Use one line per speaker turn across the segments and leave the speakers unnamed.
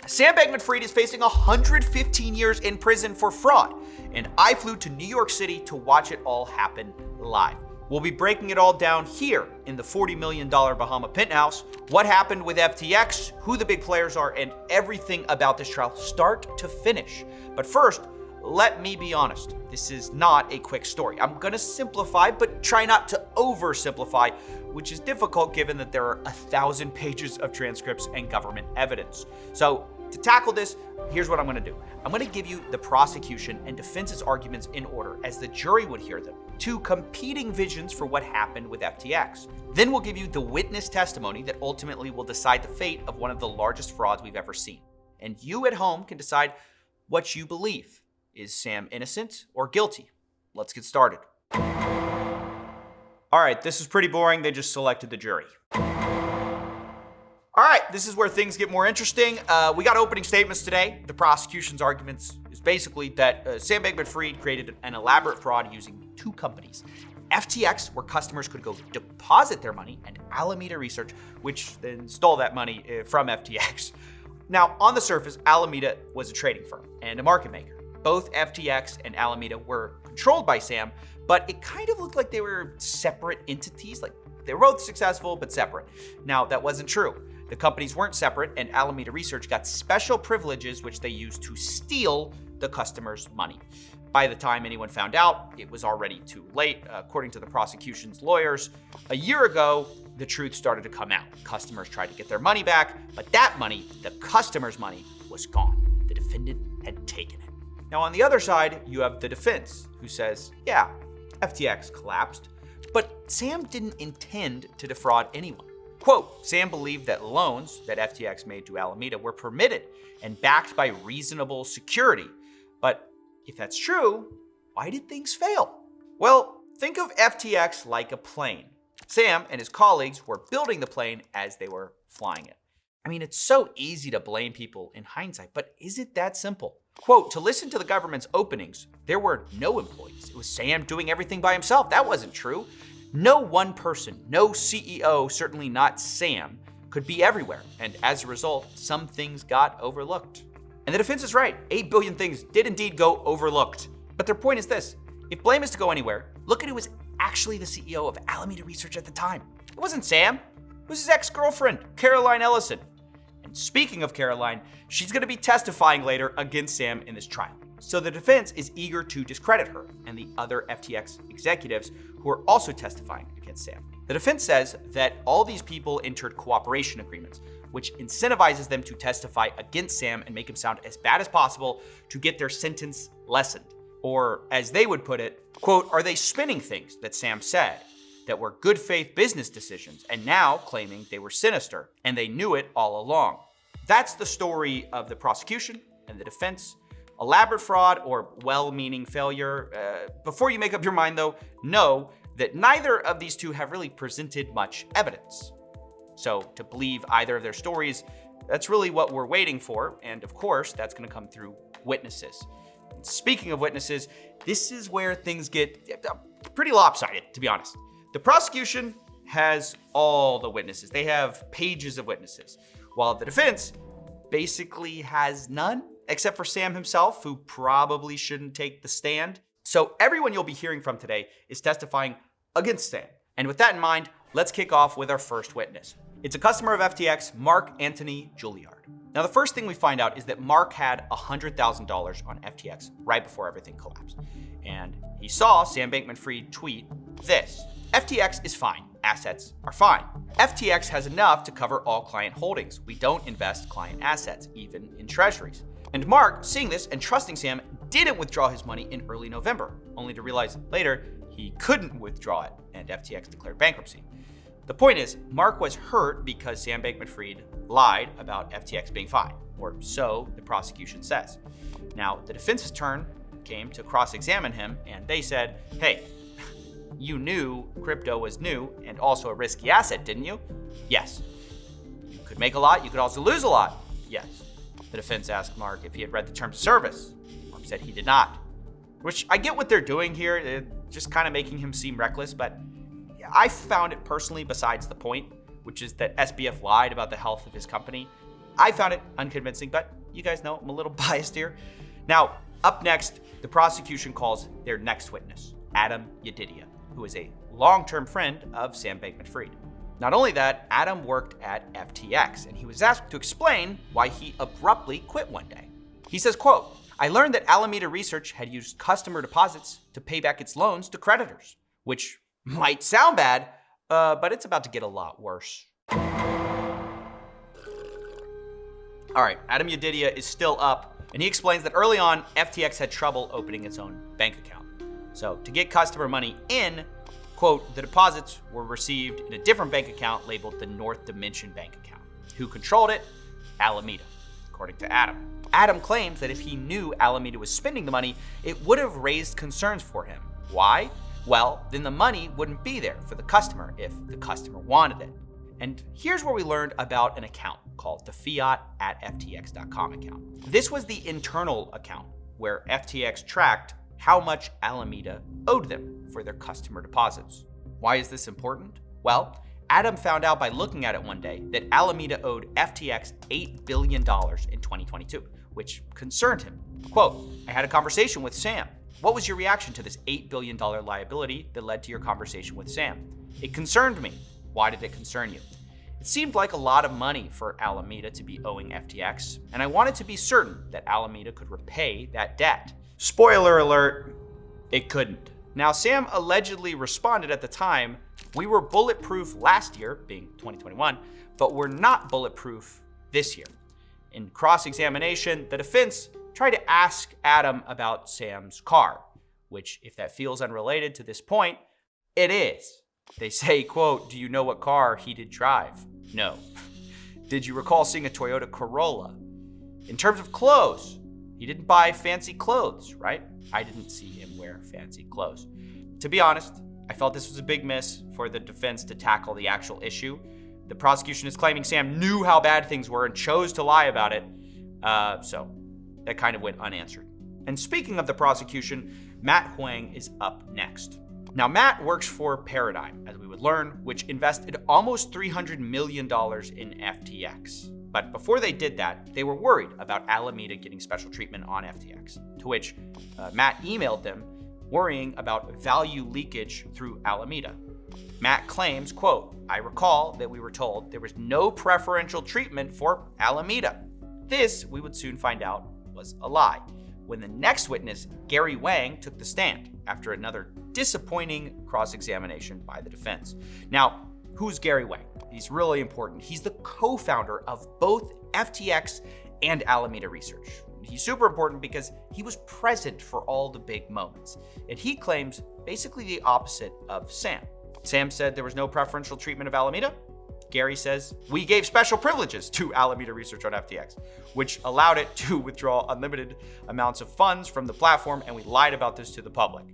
Sam Bankman Fried is facing 115 years in prison for fraud, and I flew to New York City to watch it all happen live. We'll be breaking it all down here in the $40 million Bahama penthouse, what happened with FTX, who the big players are, and everything about this trial, start to finish. But first, let me be honest, this is not a quick story. I'm gonna simplify, but try not to oversimplify, which is difficult given that there are 1,000 pages of transcripts and government evidence. So to tackle this, here's what I'm gonna do. I'm gonna give you the prosecution and defense's arguments in order as the jury would hear them, two competing visions for what happened with FTX. Then we'll give you the witness testimony that ultimately will decide the fate of one of the largest frauds we've ever seen. And you at home can decide what you believe. Is Sam innocent or guilty? Let's get started. All right, this is pretty boring. They just selected the jury. All right, this is where things get more interesting. We got opening statements today. The prosecution's arguments is basically that Sam Bankman Fried created an elaborate fraud using two companies. FTX, where customers could go deposit their money, and Alameda Research, which then stole that money from FTX. Now, on the surface, Alameda was a trading firm and a market maker. Both FTX and Alameda were controlled by Sam, but it kind of looked like they were separate entities, like they were both successful but separate. Now, that wasn't true. The companies weren't separate, and Alameda Research got special privileges which they used to steal the customers' money. By the time anyone found out, it was already too late. According to the prosecution's lawyers, a year ago, the truth started to come out. Customers tried to get their money back, but that money, the customer's money, was gone. The defendant had taken it. Now, on the other side, you have the defense, who says, yeah, FTX collapsed, but Sam didn't intend to defraud anyone. Quote, Sam believed that loans that FTX made to Alameda were permitted and backed by reasonable security. But if that's true, why did things fail? Well, think of FTX like a plane. Sam and his colleagues were building the plane as they were flying it. I mean, it's so easy to blame people in hindsight, but is it that simple? Quote, to listen to the government's openings, there were no employees. It was Sam doing everything by himself. That wasn't true. No one person, no CEO, certainly not Sam, could be everywhere. And as a result, some things got overlooked. And the defense is right. 8 billion things did indeed go overlooked. But their point is this. If blame is to go anywhere, look at who was actually the CEO of Alameda Research at the time. It wasn't Sam. It was his ex-girlfriend, Caroline Ellison. And speaking of Caroline, she's going to be testifying later against Sam in this trial. So the defense is eager to discredit her and the other FTX executives who are also testifying against Sam. The defense says that all these people entered cooperation agreements, which incentivizes them to testify against Sam and make him sound as bad as possible to get their sentence lessened. Or as they would put it, quote, are they spinning things that Sam said that were good faith business decisions and now claiming they were sinister and they knew it all along? That's the story of the prosecution and the defense. Elaborate fraud or well-meaning failure. Before you make up your mind though, know that neither of these two have really presented much evidence. So to believe either of their stories, that's really what we're waiting for. And of course, that's gonna come through witnesses. And speaking of witnesses, this is where things get pretty lopsided, to be honest. The prosecution has all the witnesses. They have pages of witnesses, while the defense basically has none, except for Sam himself, who probably shouldn't take the stand. So everyone you'll be hearing from today is testifying against Sam. And with that in mind, let's kick off with our first witness. It's a customer of FTX, Mark Anthony Juilliard. Now, the first thing we find out is that Mark had $100,000 on FTX right before everything collapsed. And he saw Sam Bankman Fried tweet this: FTX is fine. Assets are fine. FTX has enough to cover all client holdings. We don't invest client assets, even in treasuries. And Mark, seeing this and trusting Sam, didn't withdraw his money in early November, only to realize later he couldn't withdraw it and FTX declared bankruptcy. The point is, Mark was hurt because Sam Bankman Fried lied about FTX being fine, or so the prosecution says. Now, the defense's turn came to cross-examine him, and they said, hey, you knew crypto was new and also a risky asset, didn't you? Yes. You could make a lot, you could also lose a lot. Yes. The defense asked Mark if he had read the terms of service. Mark said he did not. Which I get what they're doing here, they're just kind of making him seem reckless, but I found it personally besides the point, which is that SBF lied about the health of his company. I found it unconvincing, but you guys know I'm a little biased here. Now, up next, the prosecution calls their next witness, Adam Yedidia, who is a long-term friend of Sam Bankman Fried. Not only that, Adam worked at FTX, and he was asked to explain why he abruptly quit one day. He says, quote, "I learned that Alameda Research had used customer deposits to pay back its loans to creditors," which might sound bad, but it's about to get a lot worse. All right, Adam Yedidia is still up, and he explains that early on, FTX had trouble opening its own bank account. So to get customer money in, quote, "the deposits were received in a different bank account labeled the North Dimension bank account. Who controlled it? Alameda," according to Adam. Adam claims that if he knew Alameda was spending the money, it would have raised concerns for him. Why? Well, then the money wouldn't be there for the customer if the customer wanted it. And here's where we learned about an account called the fiat@ftx.com account. This was the internal account where FTX tracked how much Alameda owed them for their customer deposits. Why is this important? Well, Adam found out by looking at it one day that Alameda owed FTX $8 billion in 2022, which concerned him. Quote, "I had a conversation with Sam. What was your reaction to this $8 billion liability that led to your conversation with Sam? It concerned me. Why did it concern you? It seemed like a lot of money for Alameda to be owing FTX, and I wanted to be certain that Alameda could repay that debt." Spoiler alert, it couldn't. Now, Sam allegedly responded at the time, "We were bulletproof last year," being 2021, "but we're not bulletproof this year." In cross-examination, the defense tried to ask Adam about Sam's car, which, if that feels unrelated to this point, it is. They say, quote, "Do you know what car he did drive?" No. "Did you recall seeing a Toyota Corolla?" In terms of clothes, he didn't buy fancy clothes, right? I didn't see him wear fancy clothes. To be honest, I felt this was a big miss for the defense to tackle the actual issue. The prosecution is claiming Sam knew how bad things were and chose to lie about it. So that kind of went unanswered. And speaking of the prosecution, Matt Huang is up next. Now, Matt works for Paradigm, as we would learn, which invested almost $300 million in FTX. But before they did that, they were worried about Alameda getting special treatment on FTX, to which Matt emailed them, worrying about value leakage through Alameda. Matt claims, quote, "I recall that we were told there was no preferential treatment for Alameda." This, we would soon find out, was a lie, when the next witness, Gary Wang, took the stand after another disappointing cross-examination by the defense. Now, who's Gary Wang? He's really important. He's the co-founder of both FTX and Alameda Research. He's super important because he was present for all the big moments. And he claims basically the opposite of Sam. Sam said there was no preferential treatment of Alameda. Gary says, "We gave special privileges to Alameda Research on FTX, which allowed it to withdraw unlimited amounts of funds from the platform, and we lied about this to the public."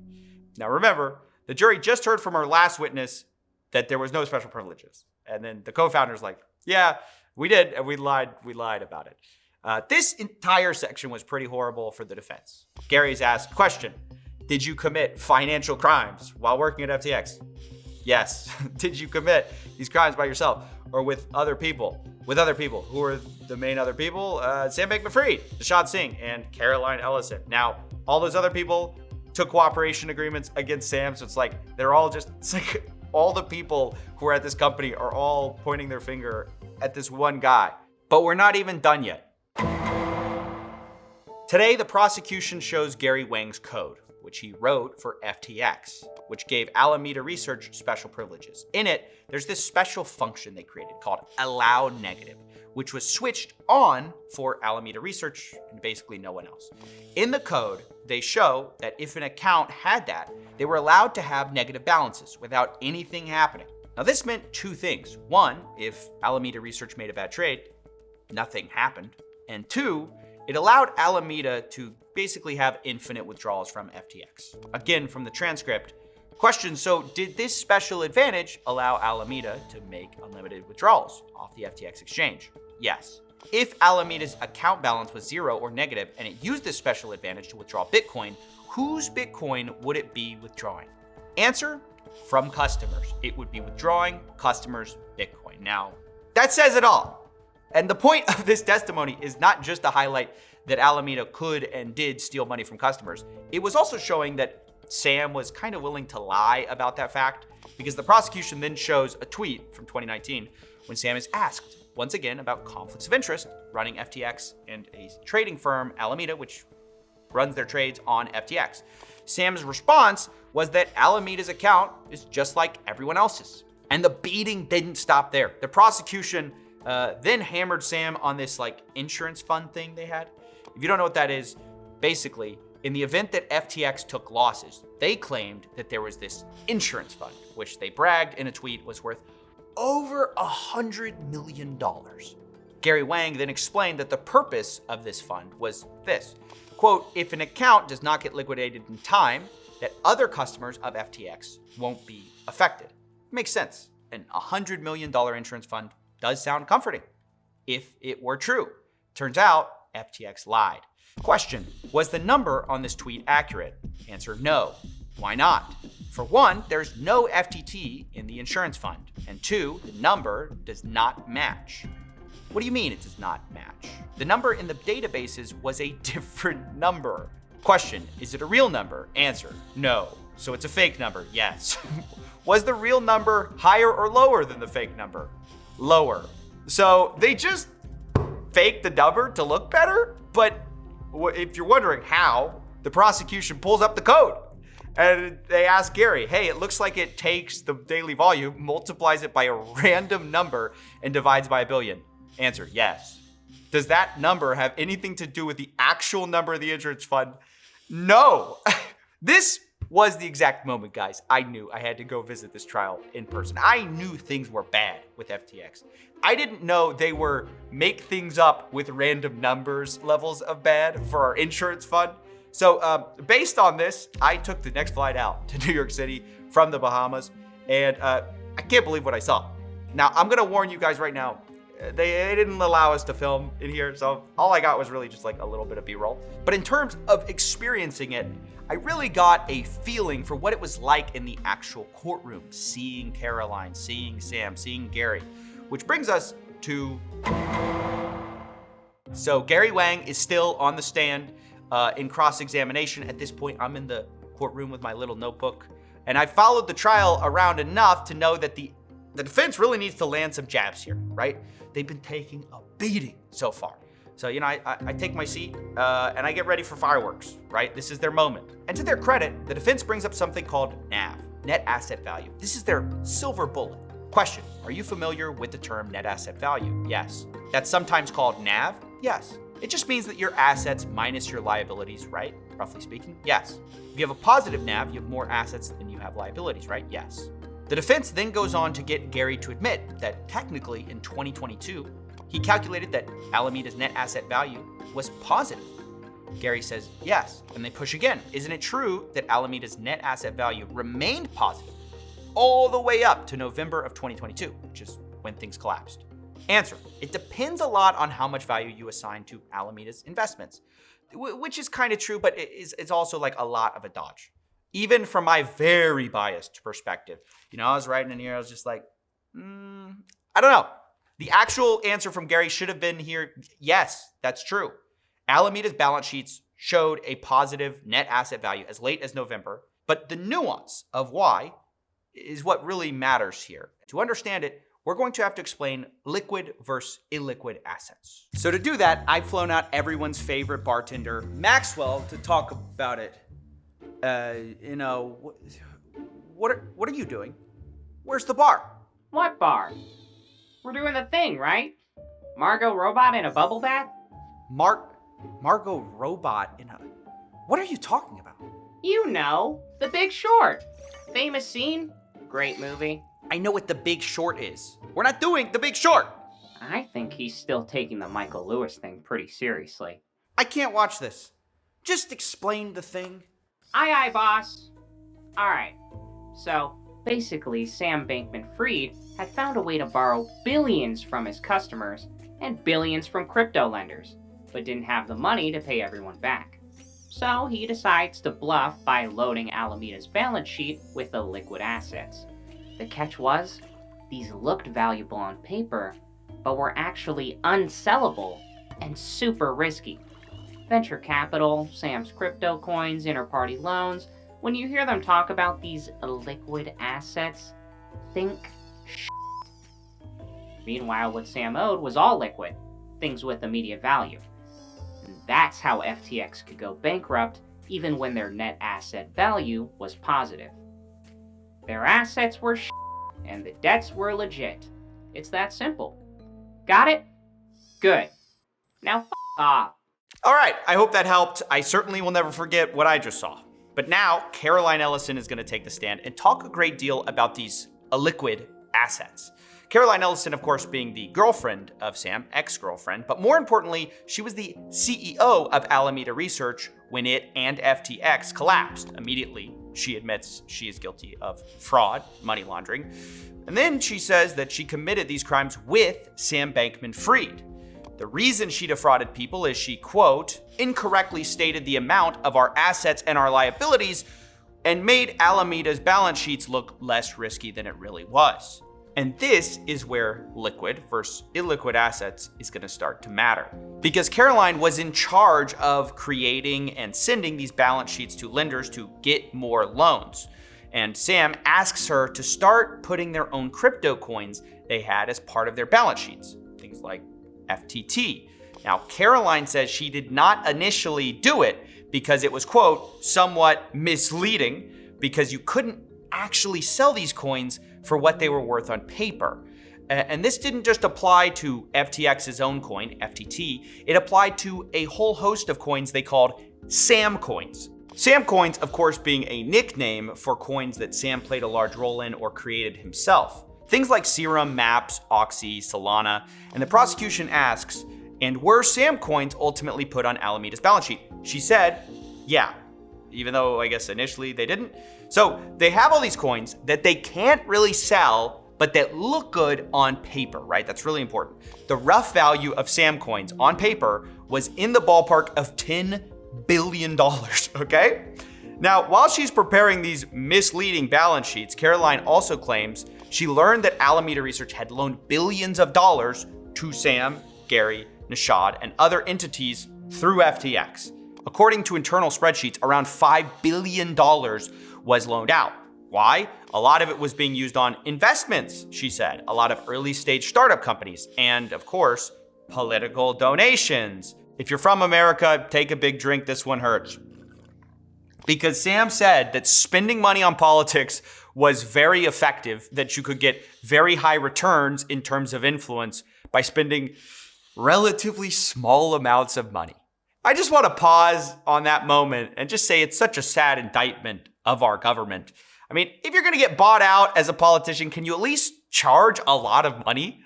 Now remember, the jury just heard from our last witness that there was no special privileges. And then the co-founder's like, "Yeah, we did, and we lied about it." This entire section was pretty horrible for the defense. Gary's asked, question, "Did you commit financial crimes while working at FTX?" Yes. "Did you commit these crimes by yourself or with other people?" With other people. Who are the main other people? Sam Bankman Fried, Dashad Singh, and Caroline Ellison. Now, all those other people took cooperation agreements against Sam, so it's like all the people who are at this company are all pointing their finger at this one guy. But we're not even done yet. Today, the prosecution shows Gary Wang's code, which he wrote for FTX, which gave Alameda Research special privileges. In it, there's this special function they created called allow negative, which was switched on for Alameda Research and basically no one else. In the code, they show that if an account had that, they were allowed to have negative balances without anything happening. Now, this meant two things. One, if Alameda Research made a bad trade, nothing happened. And two, it allowed Alameda to basically have infinite withdrawals from FTX. Again, from the transcript, question, so did this special advantage allow Alameda to make unlimited withdrawals off the FTX exchange? Yes. If Alameda's account balance was 0 or negative and it used this special advantage to withdraw Bitcoin, whose Bitcoin would it be withdrawing? Answer, from customers. It would be withdrawing customers' Bitcoin. Now, that says it all. And the point of this testimony is not just to highlight that Alameda could and did steal money from customers. It was also showing that Sam was kind of willing to lie about that fact, because the prosecution then shows a tweet from 2019 when Sam is asked once again about conflicts of interest running FTX and a trading firm, Alameda, which runs their trades on FTX. Sam's response was that Alameda's account is just like everyone else's. And the beating didn't stop there. The prosecution then hammered Sam on this insurance fund thing they had. If you don't know what that is, basically, in the event that FTX took losses, they claimed that there was this insurance fund, which they bragged in a tweet was worth over $100 million. Gary Wang then explained that the purpose of this fund was this, quote, if an account does not get liquidated in time, that other customers of FTX won't be affected. Makes sense. An $100 million insurance fund does sound comforting, if it were true. Turns out, FTX lied. Question, was the number on this tweet accurate? Answer, no. Why not? For one, there's no FTT in the insurance fund. And two, the number does not match. What do you mean it does not match? The number in the databases was a different number. Question, is it a real number? Answer, no. So it's a fake number, yes. Was the real number higher or lower than the fake number? Lower. So they just faked the number to look better? But if you're wondering how, the prosecution pulls up the code. And they ask Gary, hey, it looks like it takes the daily volume, multiplies it by a random number, and divides by 1 billion. Answer, yes. Does that number have anything to do with the actual number of the insurance fund? No. This was the exact moment, guys. I knew I had to go visit this trial in person. I knew things were bad with FTX. I didn't know they were make things up with random numbers levels of bad for our insurance fund. So based on this, I took the next flight out to New York City from the Bahamas, and I can't believe what I saw. Now, I'm gonna warn you guys right now, they didn't allow us to film in here, so all I got was really just a little bit of B-roll. But in terms of experiencing it, I really got a feeling for what it was like in the actual courtroom, seeing Caroline, seeing Sam, seeing Gary, which brings us to... So Gary Wang is still on the stand in cross-examination. At this point, I'm in the courtroom with my little notebook, and I followed the trial around enough to know that the defense really needs to land some jabs here, right? They've been taking a beating so far. So, I take my seat and I get ready for fireworks, right? This is their moment. And to their credit, the defense brings up something called NAV, net asset value. This is their silver bullet. Question, are you familiar with the term net asset value? Yes. That's sometimes called NAV? Yes. It just means that your assets minus your liabilities, right? Roughly speaking, yes. If you have a positive NAV, you have more assets than you have liabilities, right? Yes. The defense then goes on to get Gary to admit that technically in 2022, he calculated that Alameda's net asset value was positive. Gary says yes, and they push again. Isn't it true that Alameda's net asset value remained positive all the way up to November of 2022, which is when things collapsed? Answer, it depends a lot on how much value you assign to Alameda's investments, which is kind of true, but it's also a lot of a dodge. Even from my very biased perspective, I was writing in here, I was just I don't know. The actual answer from Gary should have been here, yes, that's true. Alameda's balance sheets showed a positive net asset value as late as November, but the nuance of why is what really matters here. To understand it, we're going to have to explain liquid versus illiquid assets. So to do that, I've flown out everyone's favorite bartender, Maxwell, to talk about it. What are you doing? Where's the bar?
What bar? We're doing the thing, right? Margot Robot in a bubble bath?
Margot Robot in a... What are you talking about?
You know, The Big Short. Famous scene, great movie.
I know what The Big Short is. We're not doing The Big Short.
I think he's still taking the Michael Lewis thing pretty seriously.
I can't watch this. Just explain the thing.
Aye, boss. Alright, so basically Sam Bankman Fried had found a way to borrow billions from his customers and billions from crypto lenders, but didn't have the money to pay everyone back. So he decides to bluff by loading Alameda's balance sheet with the liquid assets. The catch was, these looked valuable on paper, but were actually unsellable and super risky. Venture capital, Sam's crypto coins, interparty loans, when you hear them talk about these liquid assets, think shit. Meanwhile, what Sam owed was all liquid, things with immediate value. And that's how FTX could go bankrupt even when their net asset value was positive. Their assets were shit, and the debts were legit. It's that simple. Got it? Good. Now off.
All right, I hope that helped. I certainly will never forget what I just saw. But now, Caroline Ellison is going to take the stand and talk a great deal about these illiquid assets. Caroline Ellison, of course, being the girlfriend of Sam, ex-girlfriend, but more importantly, she was the CEO of Alameda Research when it and FTX collapsed. Immediately, she admits she is guilty of fraud, money laundering, and then she says that she committed these crimes with Sam Bankman Fried. The reason she defrauded people is she, quote, incorrectly stated the amount of our assets and our liabilities and made Alameda's balance sheets look less risky than it really was. And this is where liquid versus illiquid assets is going to start to matter. Because Caroline was in charge of creating and sending these balance sheets to lenders to get more loans. And Sam asks her to start putting their own crypto coins they had as part of their balance sheets. Things like FTT. Now, Caroline says she did not initially do it because it was, quote, somewhat misleading because you couldn't actually sell these coins for what they were worth on paper. And this didn't just apply to FTX's own coin, FTT, it applied to a whole host of coins they called Sam coins. Sam coins, of course, being a nickname for coins that Sam played a large role in or created himself. Things like Serum, Maps, Oxy, Solana, and the prosecution asks, and were Sam coins ultimately put on Alameda's balance sheet? She said, yeah, even though I guess initially they didn't. So they have all these coins that they can't really sell, but that look good on paper, right? That's really important. The rough value of Sam coins on paper was in the ballpark of $10 billion, okay? Now, while she's preparing these misleading balance sheets, Caroline also claims she learned that Alameda Research had loaned billions of dollars to Sam, Gary, Nishad, and other entities through FTX. According to internal spreadsheets, around $5 billion was loaned out. Why? A lot of it was being used on investments, she said, a lot of early stage startup companies, and of course, political donations. If you're from America, take a big drink, this one hurts. Because Sam said that spending money on politics was very effective, that you could get very high returns in terms of influence by spending relatively small amounts of money. I just want to pause on that moment and just say it's such a sad indictment of our government. I mean, if you're going to get bought out as a politician, can you at least charge a lot of money?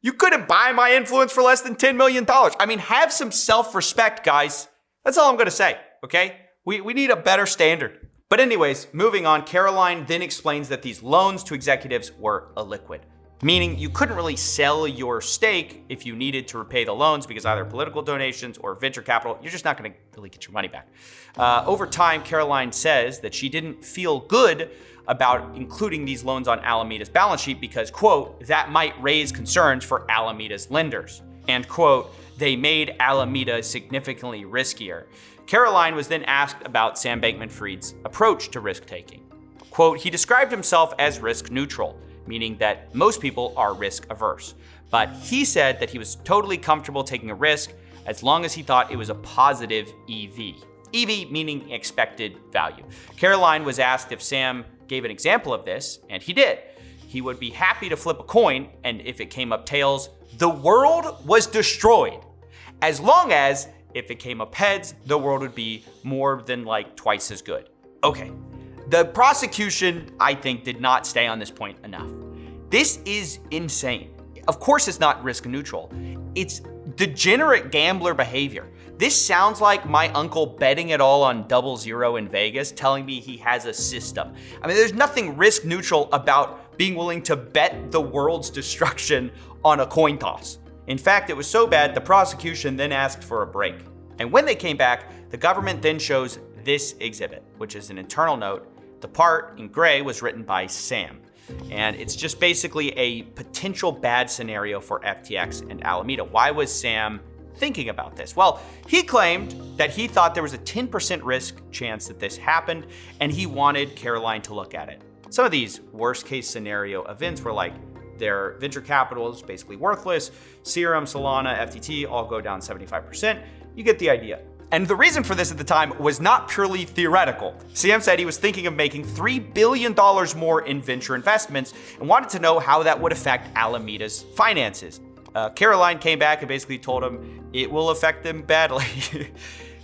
You couldn't buy my influence for less than $10 million. I mean, have some self-respect, guys. That's all I'm going to say, okay? We need a better standard. But anyways, moving on, Caroline then explains that these loans to executives were illiquid, meaning you couldn't really sell your stake if you needed to repay the loans because either political donations or venture capital, you're just not going to really get your money back. Over time, Caroline says that she didn't feel good about including these loans on Alameda's balance sheet because, quote, that might raise concerns for Alameda's lenders. And, quote, they made Alameda significantly riskier. Caroline was then asked about Sam Bankman-Fried's approach to risk-taking. Quote, he described himself as risk neutral, meaning that most people are risk averse. But he said that he was totally comfortable taking a risk as long as he thought it was a positive EV. EV meaning expected value. Caroline was asked if Sam gave an example of this, and he did. He would be happy to flip a coin, and if it came up tails, the world was destroyed. As long as if it came up heads, the world would be more than like twice as good. Okay, the prosecution, I think, did not stay on this point enough. This is insane. Of course it's not risk neutral. It's degenerate gambler behavior. This sounds like my uncle betting it all on 00 in Vegas, telling me he has a system. I mean, there's nothing risk neutral about being willing to bet the world's destruction on a coin toss. In fact, it was so bad, the prosecution then asked for a break. And when they came back, the government then shows this exhibit, which is an internal note. The part in gray was written by Sam. And it's just basically a potential bad scenario for FTX and Alameda. Why was Sam thinking about this? Well, he claimed that he thought there was a 10% risk chance that this happened, and he wanted Caroline to look at it. Some of these worst case scenario events were like their venture capital is basically worthless, Serum, Solana, FTT all go down 75%. You get the idea. And the reason for this at the time was not purely theoretical. Sam said he was thinking of making $3 billion more in venture investments and wanted to know how that would affect Alameda's finances. Caroline came back and basically told him it will affect them badly.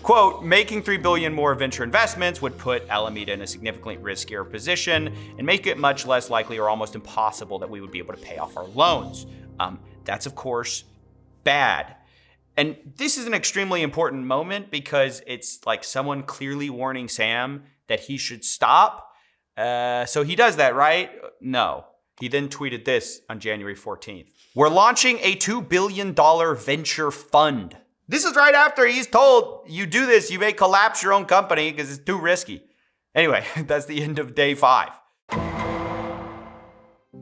Quote, making $3 billion more venture investments would put Alameda in a significantly riskier position and make it much less likely or almost impossible that we would be able to pay off our loans. That's of course bad. And this is an extremely important moment because it's like someone clearly warning Sam that he should stop. So he does that, right? No. He then tweeted this on January 14th. We're launching a $2 billion venture fund. This is right after he's told you do this, you may collapse your own company because it's too risky. Anyway, that's the end of day 5.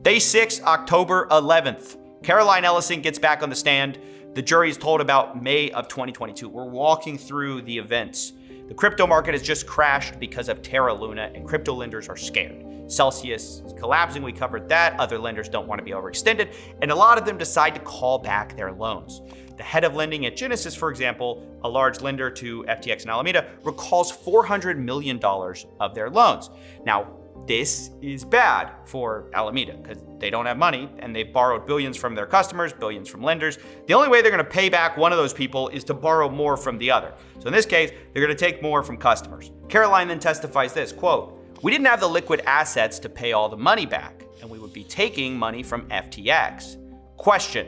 Day 6, October 11th. Caroline Ellison gets back on the stand. The jury is told about May of 2022. We're walking through the events. The crypto market has just crashed because of Terra Luna, and crypto lenders are scared. Celsius is collapsing, we covered that. Other lenders don't want to be overextended, and a lot of them decide to call back their loans. The head of lending at Genesis, for example, a large lender to FTX and Alameda, recalls $400 million of their loans. Now, this is bad for Alameda because they don't have money and they've borrowed billions from their customers, billions from lenders. The only way they're going to pay back one of those people is to borrow more from the other. So in this case, they're going to take more from customers. Caroline then testifies this, quote, we didn't have the liquid assets to pay all the money back, and we would be taking money from FTX. Question,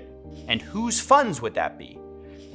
and whose funds would that be?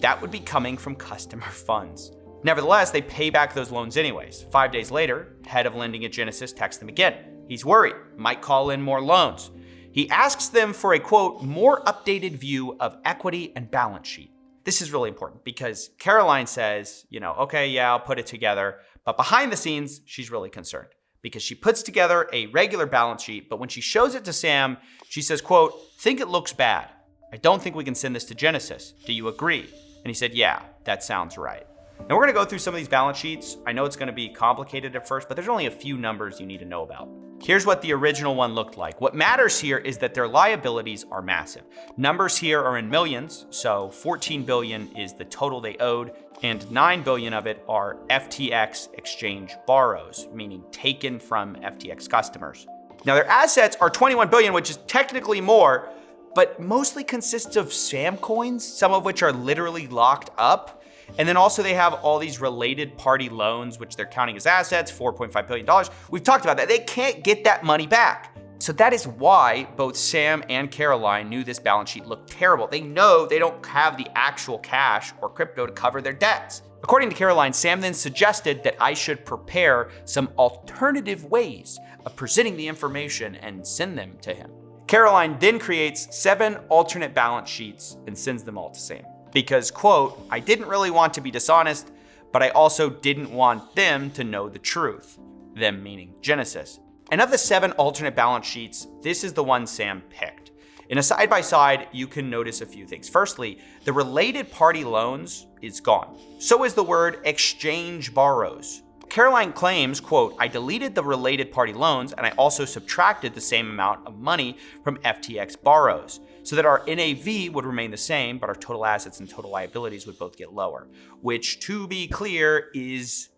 That would be coming from customer funds. Nevertheless, they pay back those loans anyways. 5 days later, head of lending at Genesis texts them again. He's worried, might call in more loans. He asks them for a, quote, more updated view of equity and balance sheet. This is really important because Caroline says, okay, yeah, I'll put it together. But behind the scenes, she's really concerned because she puts together a regular balance sheet. But when she shows it to Sam, she says, quote, think it looks bad. I don't think we can send this to Genesis. Do you agree? And he said, yeah, that sounds right. Now we're gonna go through some of these balance sheets. I know it's gonna be complicated at first, but there's only a few numbers you need to know about. Here's what the original one looked like. What matters here is that their liabilities are massive. Numbers here are in millions, so 14 billion is the total they owed, and 9 billion of it are FTX exchange borrows, meaning taken from FTX customers. Now their assets are 21 billion, which is technically more, but mostly consists of Sam coins, some of which are literally locked up. And then also they have all these related party loans, which they're counting as assets, $4.5 billion. We've talked about that. They can't get that money back. So that is why both Sam and Caroline knew this balance sheet looked terrible. They know they don't have the actual cash or crypto to cover their debts. According to Caroline, Sam then suggested that I should prepare some alternative ways of presenting the information and send them to him. Caroline then creates 7 alternate balance sheets and sends them all to Sam. Because, quote, I didn't really want to be dishonest, but I also didn't want them to know the truth. Them meaning Genesis. And of the 7 alternate balance sheets, this is the one Sam picked. In a side-by-side, you can notice a few things. Firstly, the related party loans is gone. So is the word exchange borrows. Caroline claims, quote, I deleted the related party loans and I also subtracted the same amount of money from FTX borrows so that our NAV would remain the same, but our total assets and total liabilities would both get lower, which to be clear is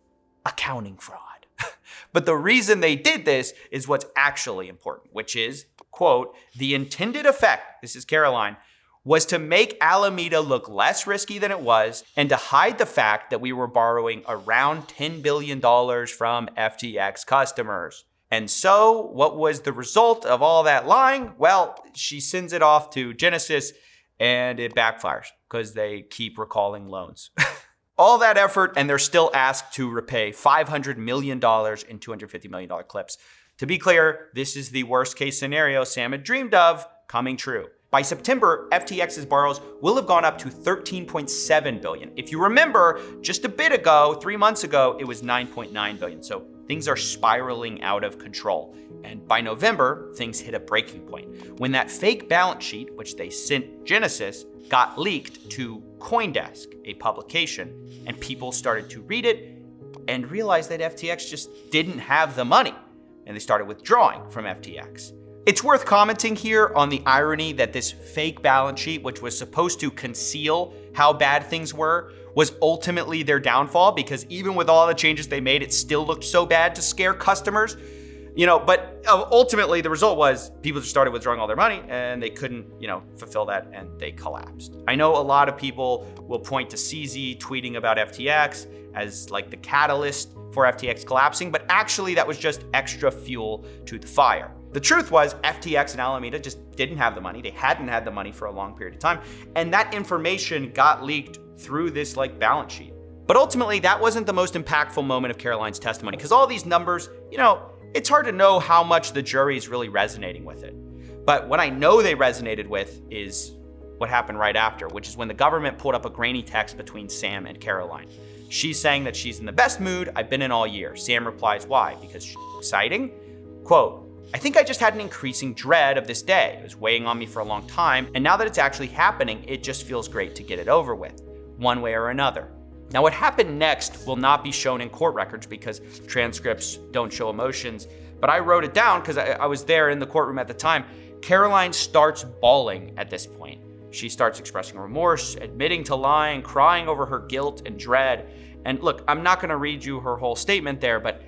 accounting fraud. But the reason they did this is what's actually important, which is, quote, the intended effect, this is Caroline, was to make Alameda look less risky than it was and to hide the fact that we were borrowing around $10 billion from FTX customers. And so what was the result of all that lying? Well, she sends it off to Genesis and it backfires because they keep recalling loans. All that effort and they're still asked to repay $500 million in $250 million clips. To be clear, this is the worst case scenario Sam had dreamed of coming true. By September, FTX's borrows will have gone up to $13.7 billion. If you remember, just a bit ago, 3 months ago, it was $9.9 billion. So things are spiraling out of control. And by November, things hit a breaking point when that fake balance sheet, which they sent Genesis, got leaked to CoinDesk, a publication, and people started to read it and realized that FTX just didn't have the money, and they started withdrawing from FTX. It's worth commenting here on the irony that this fake balance sheet, which was supposed to conceal how bad things were, was ultimately their downfall, because even with all the changes they made, it still looked so bad to scare customers. But ultimately the result was people just started withdrawing all their money and they couldn't, fulfill that, and they collapsed. I know a lot of people will point to CZ tweeting about FTX as like the catalyst for FTX collapsing, but actually that was just extra fuel to the fire. The truth was FTX and Alameda just didn't have the money. They hadn't had the money for a long period of time. And that information got leaked through this balance sheet. But ultimately that wasn't the most impactful moment of Caroline's testimony, because all these numbers, it's hard to know how much the jury is really resonating with it. But what I know they resonated with is what happened right after, which is when the government pulled up a grainy text between Sam and Caroline. She's saying that she's in the best mood I've been in all year. Sam replies, why? Because she's exciting? Quote, I think I just had an increasing dread of this day. It was weighing on me for a long time, and now that it's actually happening, it just feels great to get it over with, one way or another. Now, what happened next will not be shown in court records because transcripts don't show emotions, but I wrote it down because I was there in the courtroom at the time. Caroline starts bawling at this point. She starts expressing remorse, admitting to lying, crying over her guilt and dread. And look, I'm not gonna read you her whole statement there, but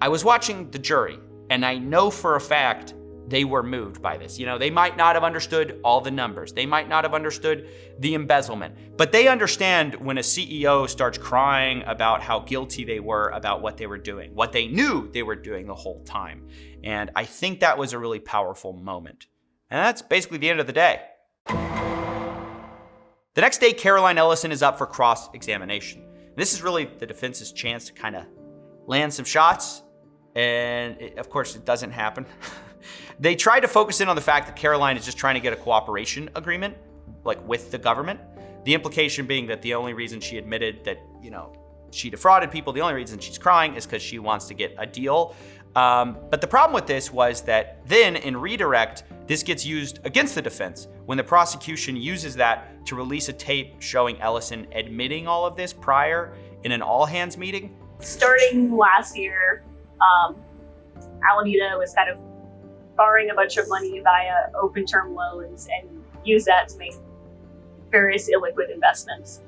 I was watching the jury, and I know for a fact they were moved by this. They might not have understood all the numbers. They might not have understood the embezzlement, but they understand when a CEO starts crying about how guilty they were about what they were doing, what they knew they were doing the whole time. And I think that was a really powerful moment. And that's basically the end of the day. The next day, Caroline Ellison is up for cross-examination. This is really the defense's chance to kind of land some shots. And of course, it doesn't happen. They try to focus in on the fact that Caroline is just trying to get a cooperation agreement, with the government. The implication being that the only reason she admitted that, she defrauded people, the only reason she's crying is because she wants to get a deal. But the problem with this was that then in redirect, this gets used against the defense when the prosecution uses that to release a tape showing Ellison admitting all of this prior in an all-hands meeting.
Starting last year, Alameda was kind of borrowing a bunch of money via open-term loans and use that to make various illiquid investments.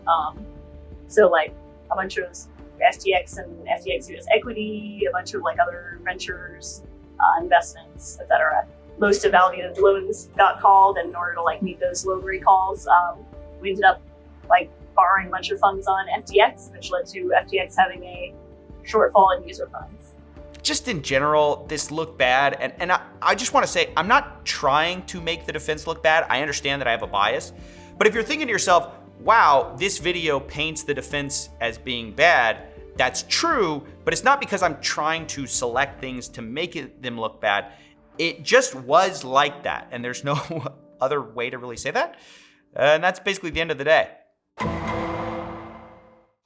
So a bunch of FTX and FTX US equity, a bunch of other ventures, investments, etc. Most of Alameda's loans got called, and in order to meet those loan recalls, we ended up borrowing a bunch of funds on FTX, which led to FTX having a shortfall in user funds.
Just in general, this looked bad. And I just want to say, I'm not trying to make the defense look bad. I understand that I have a bias. But if you're thinking to yourself, wow, this video paints the defense as being bad, that's true, but it's not because I'm trying to select things to make them look bad. It just was like that. And there's no other way to really say that. And that's basically the end of the day.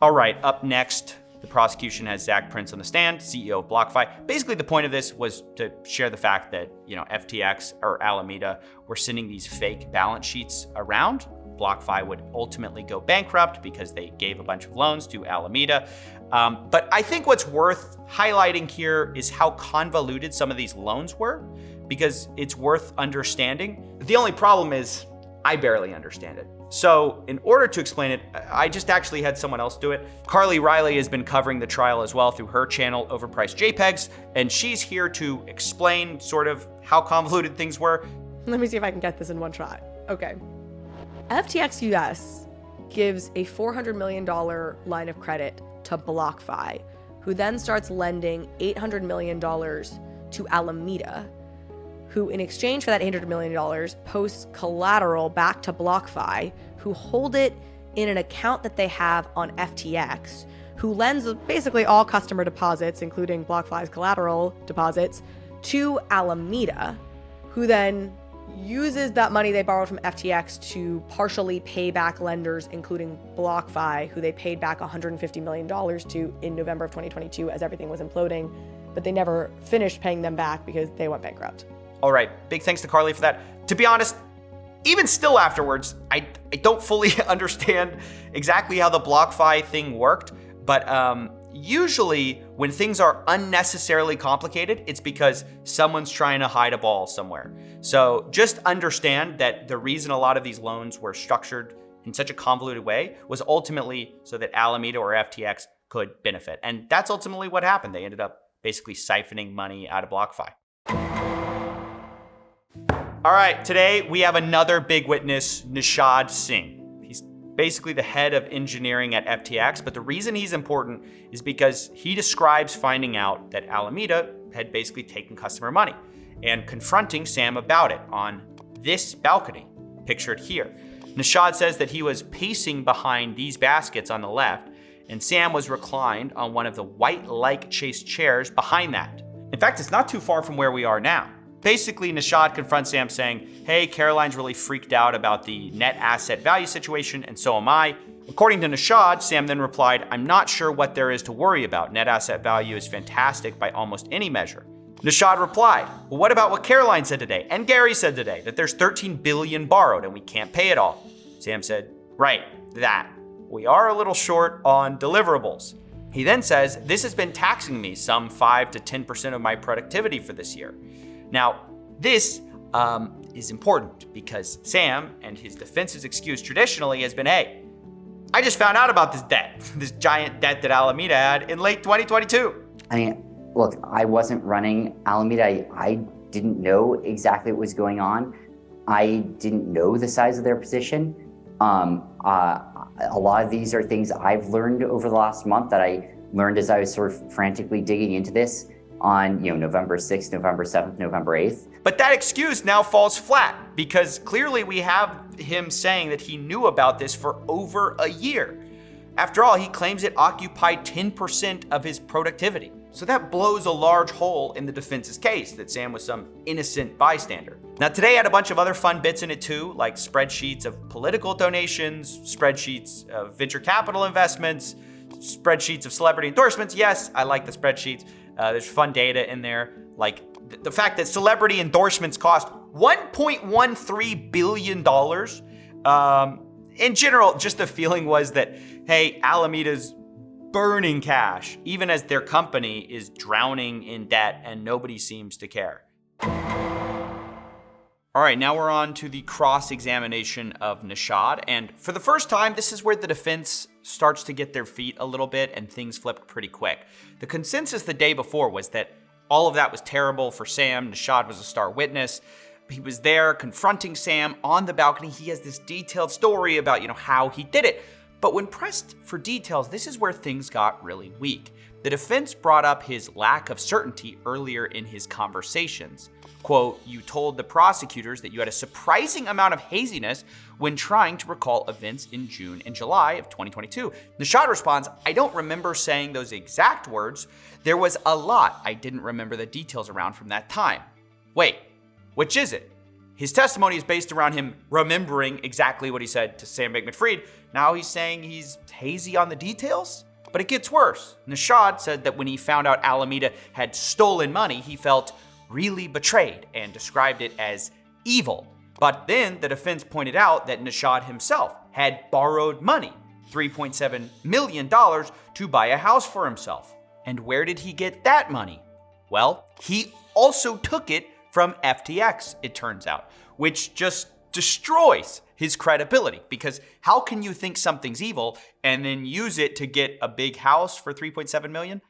All right, up next, the prosecution has Zach Prince on the stand, CEO of BlockFi. Basically, the point of this was to share the fact that, FTX or Alameda were sending these fake balance sheets around. BlockFi would ultimately go bankrupt because they gave a bunch of loans to Alameda. But I think what's worth highlighting here is how convoluted some of these loans were, because it's worth understanding. The only problem is I barely understand it. So in order to explain it, I just actually had someone else do it. Carly Riley has been covering the trial as well through her channel, Overpriced JPEGs, and she's here to explain sort of how convoluted things were.
Let me see if I can get this in one shot. Okay. FTX US gives a $400 million line of credit to BlockFi, who then starts lending $800 million to Alameda, who in exchange for that $800 million posts collateral back to BlockFi, who hold it in an account that they have on FTX, who lends basically all customer deposits, including BlockFi's collateral deposits, to Alameda, who then uses that money they borrowed from FTX to partially pay back lenders, including BlockFi, who they paid back $150 million to in November of 2022 as everything was imploding. but they never finished paying them back because they went bankrupt.
All right, big thanks to Carly for that. To be honest, even still afterwards, I don't fully understand exactly how the BlockFi thing worked, but usually when things are unnecessarily complicated, it's because someone's trying to hide a ball somewhere. So just understand that the reason a lot of these loans were structured in such a convoluted way was ultimately so that Alameda or FTX could benefit. And that's ultimately what happened. They ended up basically siphoning money out of BlockFi. All right, today we have another big witness, Nishad Singh. He's basically the head of engineering at FTX, but the reason he's important is because he describes finding out that Alameda had basically taken customer money and confronting Sam about it on this balcony, pictured here. Nishad says that he was pacing behind these baskets on the left, and Sam was reclined on one of the white-like chase chairs behind that. In fact, it's not too far from where we are now. Basically, Nishad confronts Sam saying, hey, Caroline's really freaked out about the net asset value situation, and so am I. According to Nishad, Sam then replied, I'm not sure what there is to worry about. Net asset value is fantastic by almost any measure. Nishad replied, well, what about what Caroline said today and Gary said today, that there's $13 billion borrowed and we can't pay it all? Sam said, right, that. We are a little short on deliverables. He then says, this has been taxing me some 5 to 10% of my productivity for this year. Now, this is important because Sam and his defense's excuse traditionally has been, hey, I just found out about this debt, this giant debt that Alameda had in late 2022.
I mean, look, I wasn't running Alameda. I didn't know exactly what was going on. I didn't know the size of their position. A lot of these are things I've learned over the last month that I learned as I was sort of frantically digging into this on November 6th, November 7th, November 8th.
But that excuse now falls flat because clearly we have him saying that he knew about this for over a year. After all, he claims it occupied 10% of his productivity. So that blows a large hole in the defense's case that Sam was some innocent bystander. Now today had a bunch of other fun bits in it too, like spreadsheets of political donations, spreadsheets of venture capital investments, spreadsheets of celebrity endorsements. Yes, I like the spreadsheets. There's fun data in there, like the fact that celebrity endorsements cost $1.13 billion. In general, just the feeling was that, hey, Alameda's burning cash, even as their company is drowning in debt and nobody seems to care. All right, now we're on to the cross-examination of Nishad. And for the first time, this is where the defense starts to get their feet a little bit and things flipped pretty quick. The consensus the day before was that all of that was terrible for Sam. Nishad was a star witness. He was there confronting Sam on the balcony. He has this detailed story about, how he did it. But when pressed for details, this is where things got really weak. The defense brought up his lack of certainty earlier in his conversations. Quote, you told the prosecutors that you had a surprising amount of haziness when trying to recall events in June and July of 2022. Nishad responds, I don't remember saying those exact words. There was a lot I didn't remember the details around from that time. Wait, which is it? His testimony is based around him remembering exactly what he said to Sam Bankman Fried. Now he's saying he's hazy on the details? But it gets worse. Nishad said that when he found out Alameda had stolen money, he felt really betrayed and described it as evil. But then the defense pointed out that Nishad himself had borrowed money, $3.7 million, to buy a house for himself. And where did he get that money? Well, he also took it from FTX, it turns out, which just destroys his credibility, because how can you think something's evil and then use it to get a big house for $3.7 million?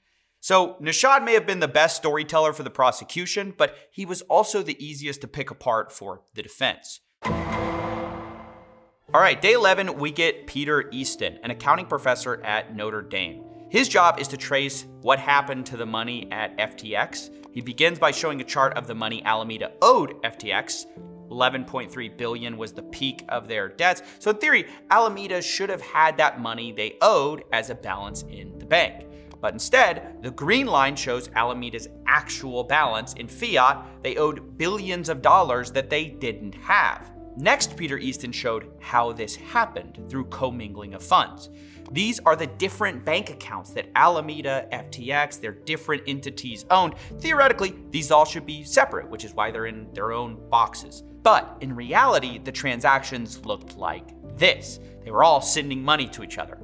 So Nishad may have been the best storyteller for the prosecution, but he was also the easiest to pick apart for the defense. All right, day 11, we get Peter Easton, an accounting professor at Notre Dame. His job is to trace what happened to the money at FTX. He begins by showing a chart of the money Alameda owed FTX. $11.3 billion was the peak of their debts. So in theory, Alameda should have had that money they owed as a balance in the bank. But instead, the green line shows Alameda's actual balance in fiat. They owed billions of dollars that they didn't have. Next, Peter Easton showed how this happened through commingling of funds. These are the different bank accounts that Alameda, FTX, their different entities owned. Theoretically, these all should be separate, which is why they're in their own boxes. But in reality, the transactions looked like this. They were all sending money to each other.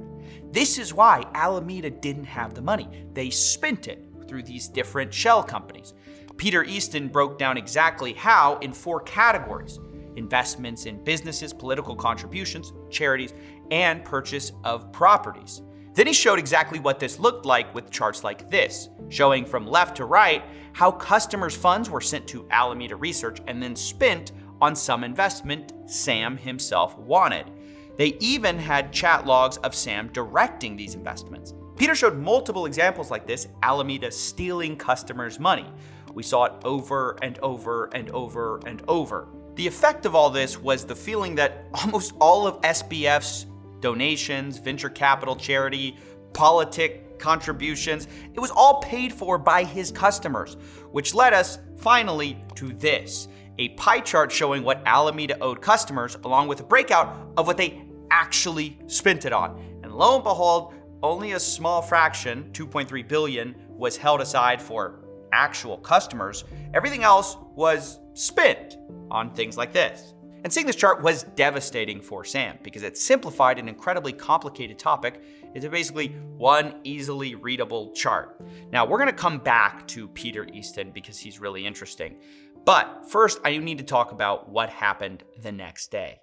This is why Alameda didn't have the money. They spent it through these different shell companies. Peter Easton broke down exactly how in 4 categories: investments in businesses, political contributions, charities, and purchase of properties. Then he showed exactly what this looked like with charts like this, showing from left to right how customers' funds were sent to Alameda Research and then spent on some investment Sam himself wanted. They even had chat logs of Sam directing these investments. Peter showed multiple examples like this, Alameda stealing customers' money. We saw it over and over and over and over. The effect of all this was the feeling that almost all of SBF's donations, venture capital, charity, politic contributions, it was all paid for by his customers, which led us finally to this, a pie chart showing what Alameda owed customers along with a breakout of what they actually spent it on. And lo and behold, only a small fraction, 2.3 billion, was held aside for actual customers. Everything else was spent on things like this. And seeing this chart was devastating for Sam because it simplified an incredibly complicated topic into basically one easily readable chart. Now, we're going to come back to Peter Easton because he's really interesting. But first, I need to talk about what happened the next day.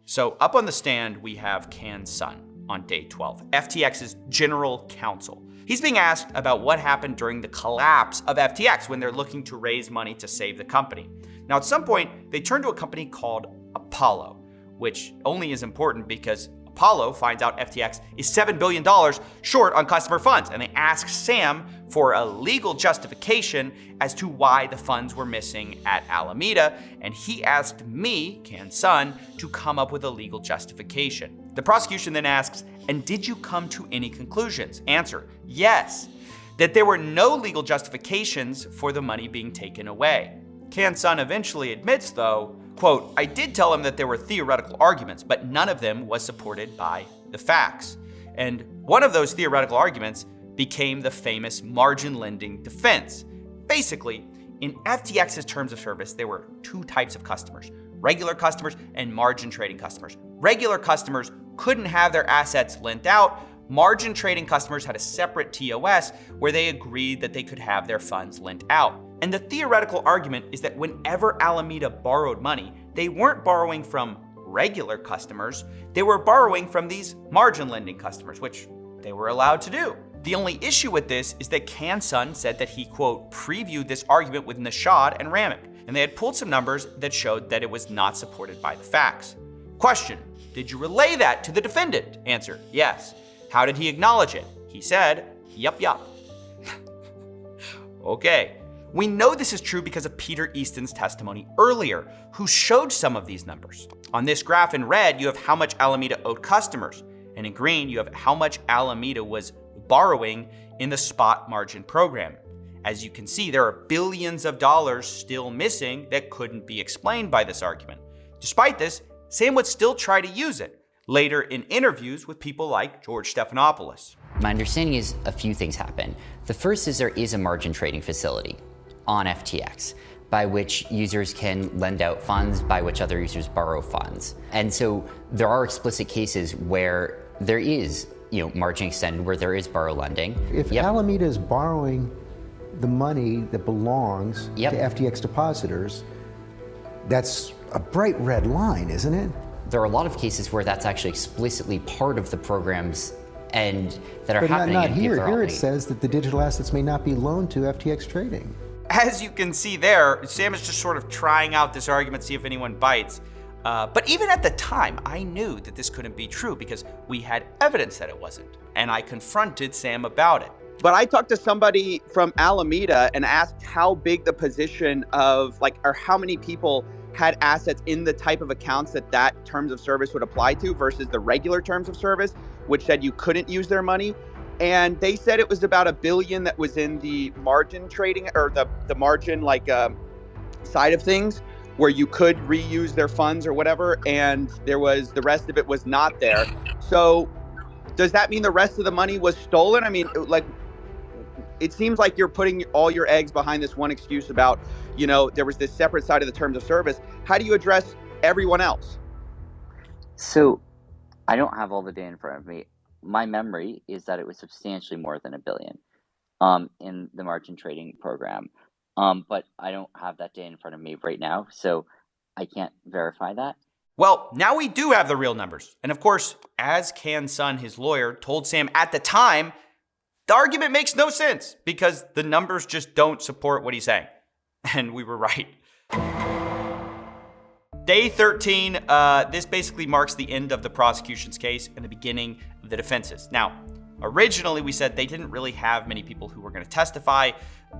So up on the stand, we have Can Sun on day 12, FTX's general counsel. He's being asked about what happened during the collapse of FTX when they're looking to raise money to save the company. Now, at some point, they turn to a company called Apollo, which only is important because Apollo finds out FTX is $7 billion short on customer funds, and they ask Sam for a legal justification as to why the funds were missing at Alameda, and he asked me, Can Sun, to come up with a legal justification. The prosecution then asks, and did you come to any conclusions? Answer, yes, that there were no legal justifications for the money being taken away. Can Sun eventually admits, though, quote, I did tell him that there were theoretical arguments, but none of them was supported by the facts. And one of those theoretical arguments became the famous margin lending defense. Basically, in FTX's terms of service, there were 2 types of customers, regular customers and margin trading customers. Regular customers couldn't have their assets lent out. Margin trading customers had a separate TOS where they agreed that they could have their funds lent out. And the theoretical argument is that whenever Alameda borrowed money, they weren't borrowing from regular customers, they were borrowing from these margin lending customers, which they were allowed to do. The only issue with this is that Can Sun said that he, quote, previewed this argument with Nishad and Ramik, and they had pulled some numbers that showed that it was not supported by the facts. Question, did you relay that to the defendant? Answer, yes. How did he acknowledge it? He said, yup. Okay. We know this is true because of Peter Easton's testimony earlier, who showed some of these numbers. On this graph in red, you have how much Alameda owed customers, and in green, you have how much Alameda was borrowing in the spot margin program. As you can see, there are billions of dollars still missing that couldn't be explained by this argument. Despite this, Sam would still try to use it, later in interviews with people like George Stephanopoulos.
My understanding is a few things happen. The first is there is a margin trading facility on FTX by which users can lend out funds, by which other users borrow funds. And so there are explicit cases where there is, margin extended, where there is borrow lending.
If Alameda is borrowing the money that belongs to FTX depositors, that's a bright red line, isn't it?
There are a lot of cases where that's actually explicitly part of the programs and that are
but
happening.
Not here. Here it says that the digital assets may not be loaned to FTX trading.
As you can see there, Sam is just sort of trying out this argument, see if anyone bites. But even at the time, I knew that this couldn't be true because we had evidence that it wasn't. And I confronted Sam about it.
But I talked to somebody from Alameda and asked how big the position of, or how many people had assets in the type of accounts that terms of service would apply to versus the regular terms of service, which said you couldn't use their money. And they said it was about $1 billion that was in the margin trading or the margin side of things. where you could reuse their funds or whatever, and there was the rest of it was not there. So does that mean the rest of the money was stolen? I mean, like, it seems like you're putting all your eggs behind this one excuse about, there was this separate side of the terms of service. How do you address everyone else?
So I don't have all the data in front of me. My memory is that it was substantially more than $1 billion in the margin trading program. But I don't have that data in front of me right now, so I can't verify that.
Well, now we do have the real numbers. And of course, as Can Sun, his lawyer, told Sam at the time, the argument makes no sense because the numbers just don't support what he's saying. And we were right. Day 13, this basically marks the end of the prosecution's case and the beginning of the defense's. Now, originally we said they didn't really have many people who were going to testify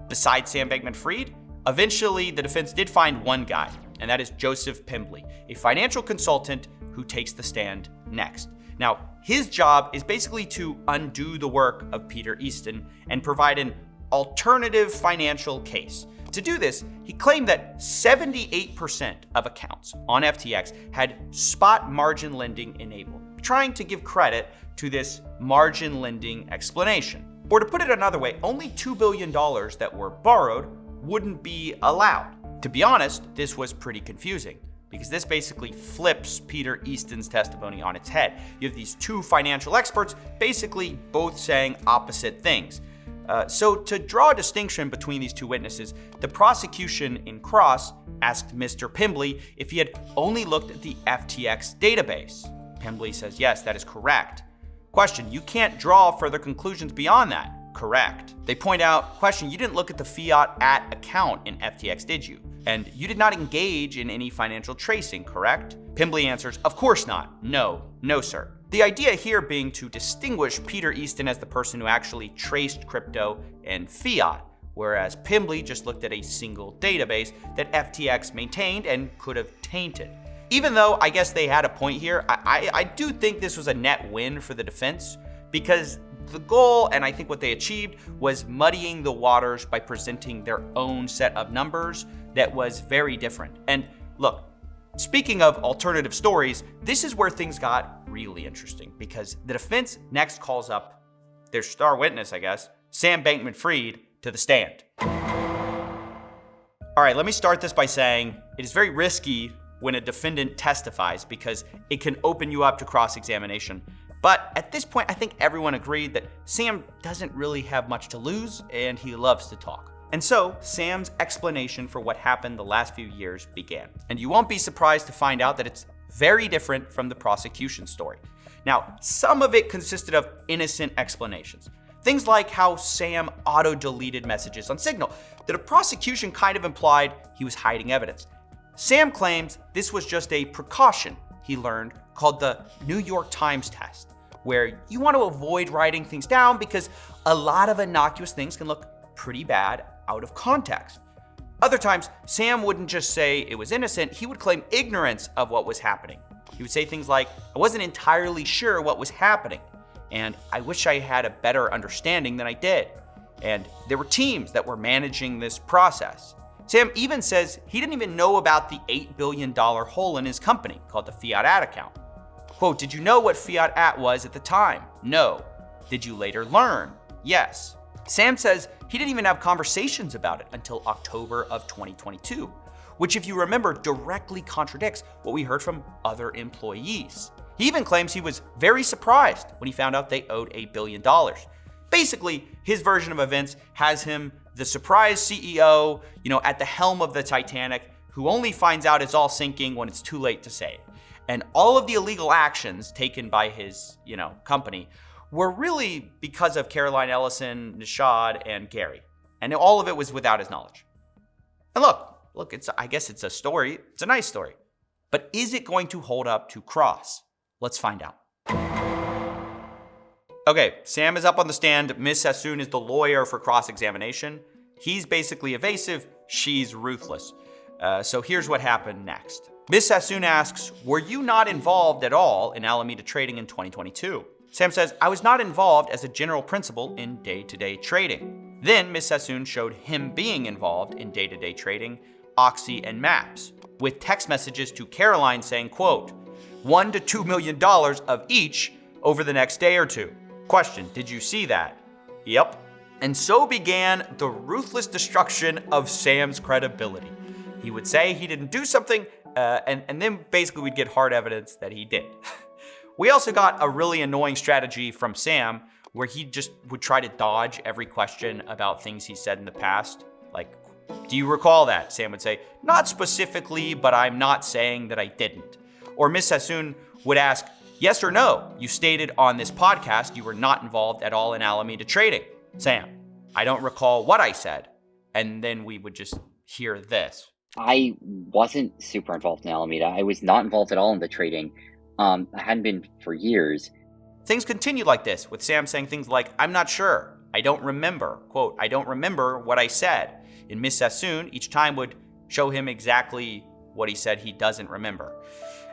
besides Sam Bankman Fried. Eventually, the defense did find one guy, and that is Joseph Pimbley, a financial consultant who takes the stand next. Now, his job is basically to undo the work of Peter Easton and provide an alternative financial case. To do this, he claimed that 78% of accounts on FTX had spot margin lending enabled, trying to give credit to this margin lending explanation. Or to put it another way, only $2 billion that were borrowed wouldn't be allowed. To be honest, this was pretty confusing because this basically flips Peter Easton's testimony on its head. You have these two financial experts basically both saying opposite things. So to draw a distinction between these two witnesses, the prosecution in cross asked Mr. Pimbley if he had only looked at the FTX database. Pimbley says, yes, that is correct. Question, you can't draw further conclusions beyond that. Correct. They point out, question, you didn't look at the fiat at account in FTX, did you? And you did not engage in any financial tracing, correct? Pimbley answers, of course not. No, sir. The idea here being to distinguish Peter Easton as the person who actually traced crypto and fiat, whereas Pimbley just looked at a single database that FTX maintained and could have tainted. Even though I guess they had a point here, I do think this was a net win for the defense because the goal, and I think what they achieved, was muddying the waters by presenting their own set of numbers that was very different. And look, speaking of alternative stories, this is where things got really interesting because the defense next calls up their star witness, I guess, Sam Bankman Fried, to the stand. All right, let me start this by saying it is very risky when a defendant testifies because it can open you up to cross-examination. But at this point, I think everyone agreed that Sam doesn't really have much to lose and he loves to talk. And so Sam's explanation for what happened the last few years began. And you won't be surprised to find out that it's very different from the prosecution story. Now, some of it consisted of innocent explanations. Things like how Sam auto-deleted messages on Signal that a prosecution kind of implied he was hiding evidence. Sam claims this was just a precaution he learned called the New York Times test, where you want to avoid writing things down because a lot of innocuous things can look pretty bad out of context. Other times, Sam wouldn't just say it was innocent, he would claim ignorance of what was happening. He would say things like, I wasn't entirely sure what was happening, and I wish I had a better understanding than I did. And there were teams that were managing this process. Sam even says he didn't even know about the $8 billion hole in his company called the Fiat At account. Quote, did you know what Fiat At was at the time? No. Did you later learn? Yes. Sam says he didn't even have conversations about it until October of 2022, which if you remember directly contradicts what we heard from other employees. He even claims he was very surprised when he found out they owed $8 billion. Basically, his version of events has him the surprise CEO, at the helm of the Titanic, who only finds out it's all sinking when it's too late to save. And all of the illegal actions taken by his, company were really because of Caroline Ellison, Nishad, and Gary. And all of it was without his knowledge. And look, I guess it's a story. It's a nice story. But is it going to hold up to cross? Let's find out. Okay, Sam is up on the stand. Ms. Sassoon is the lawyer for cross-examination. He's basically evasive. She's ruthless. So here's what happened next. Ms. Sassoon asks, were you not involved at all in Alameda trading in 2022? Sam says, I was not involved as a general principal in day-to-day trading. Then Ms. Sassoon showed him being involved in day-to-day trading, Oxy and Maps. with text messages to Caroline saying, quote, $1 to $2 million of each over the next day or two. Question, did you see that? Yep. And so began the ruthless destruction of Sam's credibility. He would say he didn't do something, and then basically we'd get hard evidence that he did. We also got a really annoying strategy from Sam where he just would try to dodge every question about things he said in the past. Like, do you recall that? Sam would say, not specifically, but I'm not saying that I didn't. Or Miss Sassoon would ask, yes or no, you stated on this podcast you were not involved at all in Alameda trading. Sam, I don't recall what I said. And then we would just hear this.
I wasn't super involved in Alameda. I was not involved at all in the trading. I hadn't been for years.
Things continued like this, with Sam saying things like, I'm not sure, I don't remember, quote, I don't remember what I said. And Miss Sassoon each time would show him exactly what he said he doesn't remember.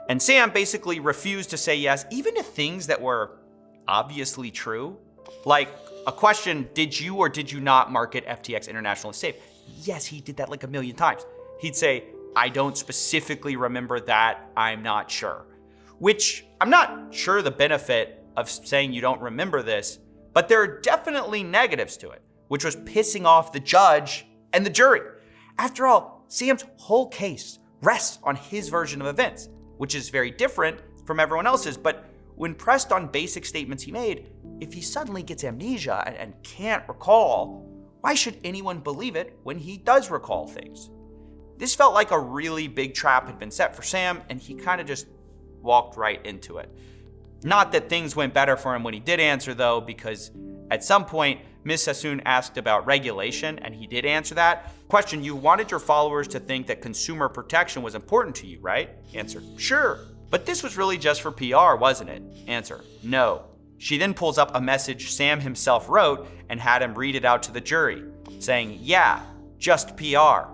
And Sam basically refused to say yes, even to things that were obviously true. Like a question, did you or did you not market FTX International as safe? Yes, he did that like a million times. He'd say, I don't specifically remember that, I'm not sure. Which, I'm not sure the benefit of saying you don't remember this, but there are definitely negatives to it, which was pissing off the judge and the jury. After all, Sam's whole case rests on his version of events, which is very different from everyone else's, but when pressed on basic statements he made, if he suddenly gets amnesia and can't recall, why should anyone believe it when he does recall things? This felt like a really big trap had been set for Sam, and he kind of just walked right into it. Not that things went better for him when he did answer, though, because at some point, Ms. Sassoon asked about regulation, and he did answer that. Question, you wanted your followers to think that consumer protection was important to you, right? Answer, sure. But this was really just for PR, wasn't it? Answer, no. She then pulls up a message Sam himself wrote and had him read it out to the jury, saying, yeah, just PR.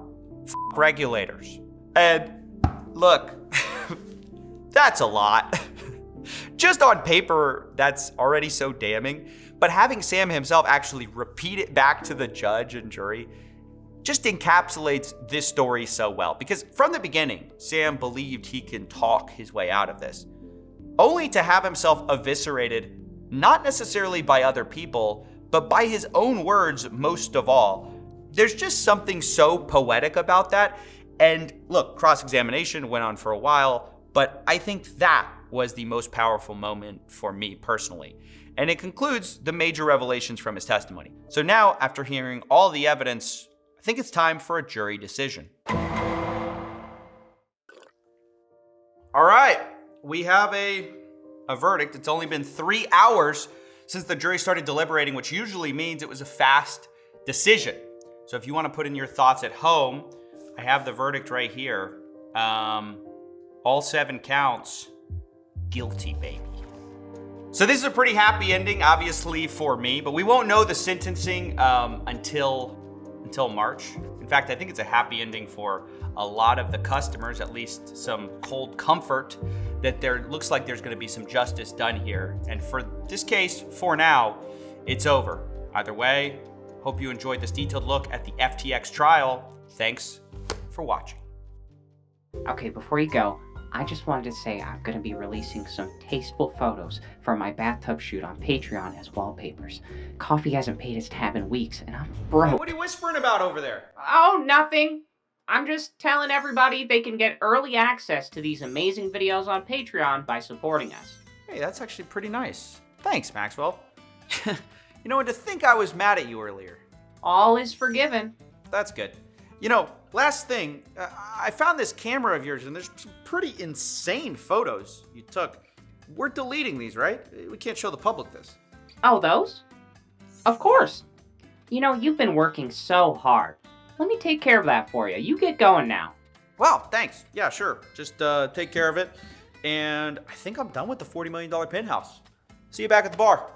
F regulators. And look, that's a lot. Just on paper, that's already so damning, but having Sam himself actually repeat it back to the judge and jury just encapsulates this story so well, because from the beginning, Sam believed he can talk his way out of this, only to have himself eviscerated, not necessarily by other people, but by his own words most of all. There's just something so poetic about that. And look, cross-examination went on for a while, but I think that was the most powerful moment for me personally. And it concludes the major revelations from his testimony. So now, after hearing all the evidence, I think it's time for a jury decision. All right, we have a verdict. It's only been 3 hours since the jury started deliberating, which usually means it was a fast decision. So if you want to put in your thoughts at home, I have the verdict right here. All 7 counts, guilty, baby. So this is a pretty happy ending, obviously, for me, but we won't know the sentencing until March. In fact, I think it's a happy ending for a lot of the customers, at least some cold comfort that there looks like there's going to be some justice done here. And for this case, for now, it's over. Either way, hope you enjoyed this detailed look at the FTX trial. Thanks for watching.
Okay, before you go, I just wanted to say I'm going to be releasing some tasteful photos for my bathtub shoot on Patreon as wallpapers. Coffee hasn't paid his tab in weeks, and I'm broke.
What are you whispering about over there?
Oh, nothing. I'm just telling everybody they can get early access to these amazing videos on Patreon by supporting us.
Hey, that's actually pretty nice. Thanks, Maxwell. You know, and to think I was mad at you earlier.
All is forgiven.
That's good. You know, last thing, I found this camera of yours, and there's some pretty insane photos you took. We're deleting these, right? We can't show the public this.
Oh, those? Of course. You know, you've been working so hard. Let me take care of that for you. You get going now.
Wow, thanks. Yeah, sure. Just take care of it. And I think I'm done with the $40 million penthouse. See you back at the bar.